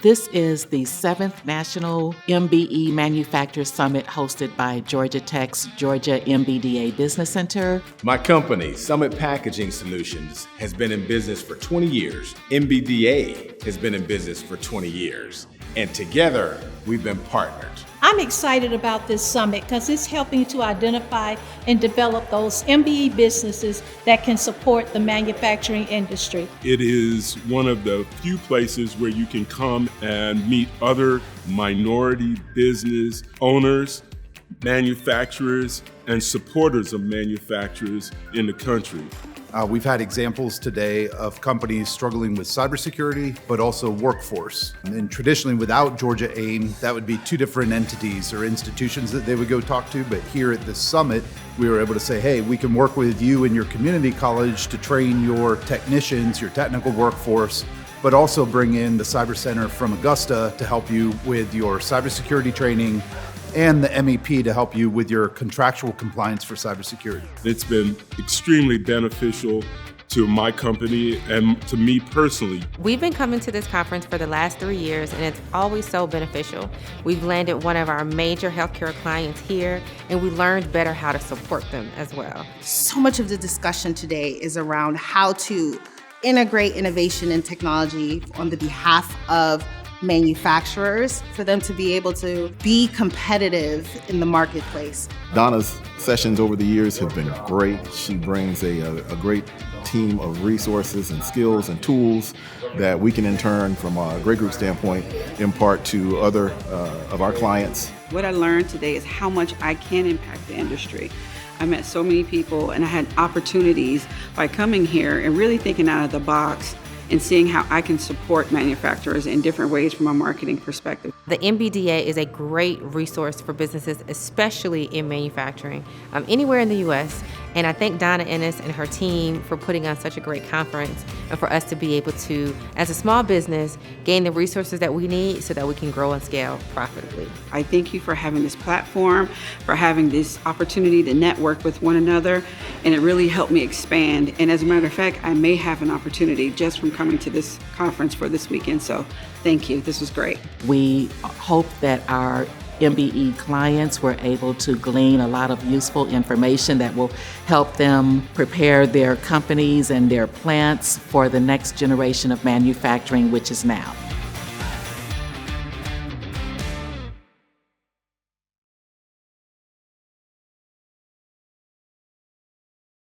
This is the 7th National MBE Manufacturers Summit hosted by Georgia Tech's Georgia MBDA Business Center. My company, Summit Packaging Solutions, has been in business for 20 years. MBDA has been in business for 20 years. And together, we've been partnered. I'm excited about this summit because it's helping to identify and develop those MBE businesses that can support the manufacturing industry. It is one of the few places where you can come and meet other minority business owners, manufacturers, and supporters of manufacturers in the country. We've had examples today of companies struggling with cybersecurity, but also workforce. And traditionally, without Georgia AIM, that would be two different entities or institutions that they would go talk to. But here at this summit, we were able to say, hey, we can work with you and your community college to train your technicians, your technical workforce, but also bring in the Cyber Center from Augusta to help you with your cybersecurity training, and the MEP to help you with your contractual compliance for cybersecurity. It's been extremely beneficial to my company and to me personally. We've been coming to this conference for the last 3 years, and it's always so beneficial. We've landed one of our major healthcare clients here, and we learned better how to support them as well. So much of the discussion today is around how to integrate innovation and technology on the behalf of manufacturers for them to be able to be competitive in the marketplace. Donna's sessions over the years have been great. She brings a great team of resources and skills and tools that we can in turn, from a Great Group standpoint, impart to other of our clients. What I learned today is how much I can impact the industry. I met so many people and I had opportunities by coming here and really thinking out of the box and seeing how I can support manufacturers in different ways from a marketing perspective. The MBDA is a great resource for businesses, especially in manufacturing, anywhere in the U.S. And I thank Donna Ennis and her team for putting on such a great conference and for us to be able to, as a small business, gain the resources that we need so that we can grow and scale profitably. I thank you for having this platform, for having this opportunity to network with one another, and it really helped me expand. And as a matter of fact, I may have an opportunity just from coming to this conference for this weekend. So thank you. This was great. We hope that our MBE clients were able to glean a lot of useful information that will help them prepare their companies and their plants for the next generation of manufacturing, which is now.